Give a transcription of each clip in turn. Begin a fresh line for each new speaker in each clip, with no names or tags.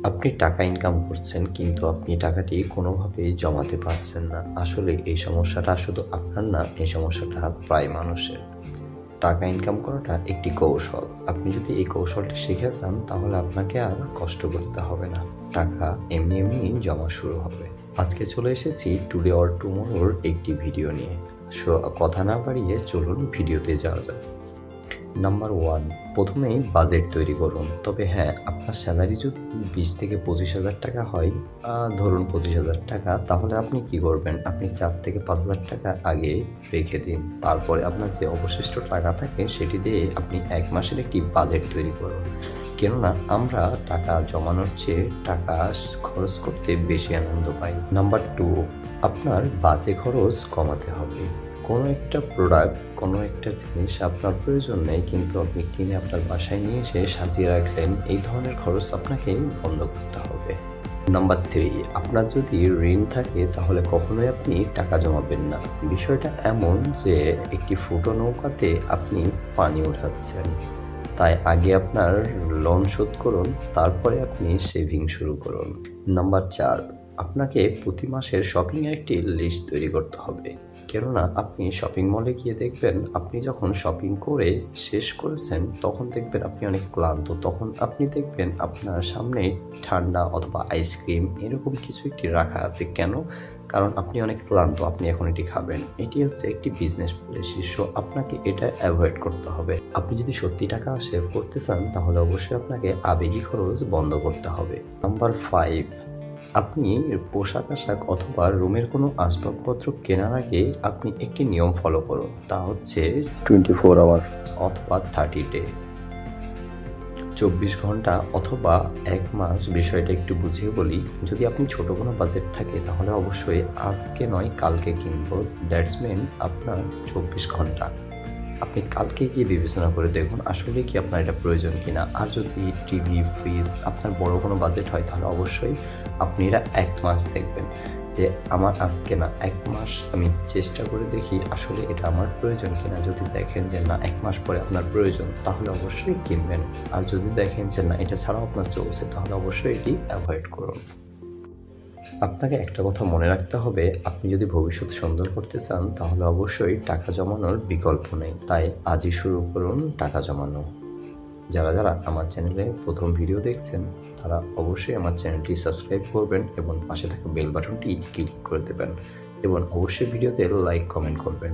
আপনি টাকা ইনকাম করছেন কিন্তু আপনি টাকাটি কোনোভাবেই জমাতে পারছেন না। আসলে এই সমস্যাটা শুধু আপনার না, এই সমস্যাটা প্রায় মানুষের। টাকা ইনকাম করাটা একটি কৌশল। আপনি যদি এই কৌশলটি শিখে যান তাহলে আপনাকে আর কষ্ট করতে হবে না। টাকা এমনি জমা শুরু হবে। আজকে চলে এসেছি টুডে অর টুমরোর একটি ভিডিও নিয়ে। কথা না বাড়িয়ে চলুন ভিডিওতে যাওয়া যাক। নাম্বার 1, প্রথমেই বাজেট তৈরি করুন। তবে হ্যাঁ, আপনার স্যালারি যদি 20 থেকে 25,000 টাকা হয়, ধরুন 25,000 টাকা, তাহলে আপনি কি করবেন? আপনি 4 থেকে 5,000 টাকা আগে রেখে দিন। তারপরে আপনার যে অবশিষ্ট টাকা থাকে সেটি দিয়ে আপনি 1 মাসের একটি বাজেট তৈরি করুন। কেননা আমরা টাকা জমানোর চেয়ে টাকা খরচ করতে বেশি আনন্দ পাই। নাম্বার 2, আপনার বাজে খরচ কমাতে হবে। কোনো একটা প্রোডাক্ট, কোনো একটা জিনিস আপনার প্রয়োজন নেই কিন্তু আপনি কিনে আপনার বাসায় নিয়ে এসে সাজিয়ে রাখলেন, এই ধরনের খরচ আপনাকে বন্ধ করতে হবে। নাম্বার 3, আপনার যদি ঋণ থাকে তাহলে কখনোই আপনি টাকা জমাবেন না। বিষয়টা এমন যে একটি ফুটো নৌকাতে আপনি পানি ওঠাচ্ছেন। তাই আগে আপনার লোন শোধ করুন, তারপরে আপনি সেভিং শুরু করুন। নাম্বার 4, আপনাকে প্রতি মাসের শপিংয়ের একটি লিস্ট তৈরি করতে হবে। কেননা আপনি শপিং মলে গিয়ে দেখবেন, আপনি যখন শপিং করে শেষ করেছেন তখন দেখবেন আপনি অনেক ক্লান্ত। তখন আপনি দেখবেন আপনার সামনে ঠান্ডা অথবা আইসক্রিম এরকম কিছু একটি রাখা আছে। কেন? কারণ আপনি অনেক ক্লান্ত, আপনি এখন এটি খাবেন। এটি হচ্ছে একটি বিজনেস পলিসি। সো আপনাকে এটা অ্যাভয়েড করতে হবে। আপনি যদি সত্যি টাকা সেভ করতে চান তাহলে অবশ্যই আপনাকে আবেগী খরচ বন্ধ করতে হবে। নাম্বার 5, আপনি পোশাক-আশাক অথবা রুমের কোনো আসবাবপত্র কেনার আগে আপনি একটি নিয়ম ফলো করুন। তা হচ্ছে 24 আওয়ার অথবা 30 ডে। 24 ঘন্টা অথবা 1 মাস। বিষয়টা একটু বুঝিয়ে বলি। যদি আপনি ছোট কোনো বাজেট থাকে তাহলে অবশ্যই আজকে নয় কালকে কিনবো। দ্যাটস মিন আপনার 24 ঘন্টা। আপনি কালকে গিয়ে বিবেচনা করে দেখুন আসলে কি আপনার এটা প্রয়োজন কিনা। আর যদি টিভি, ফ্রিজ আপনার বড় কোনো বাজেট হয় তাহলে অবশ্যই আপনি এটা 1 মাস দেখবেন যে আমার আজকে না 1 মাস আমি চেষ্টা করে দেখি আসলে এটা আমার প্রয়োজন কিনা। যদি দেখেন যে না 1 মাস পরে আপনার প্রয়োজন তাহলে অবশ্যই কিনবেন। আর যদি দেখেন যে না এটা ছাড়াও আপনার চলছে তাহলে অবশ্যই এটি অ্যাভয়েড করুন। আপনাকে একটা কথা মনে রাখতে হবে, আপনি যদি ভবিষ্যৎ সুন্দর করতে চান তাহলে অবশ্যই টাকা জমানোর বিকল্প নেই। তাই আজই শুরু করুন টাকা জমানো। যারা আমার চ্যানেলে প্রথম ভিডিও দেখছেন তারা অবশ্যই আমার চ্যানেলটি সাবস্ক্রাইব করবেন এবং পাশে থাকা বেল বাটনটি ক্লিক করে দেবেন এবং অবশ্যই ভিডিওতে লাইক কমেন্ট করবেন।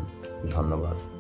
ধন্যবাদ।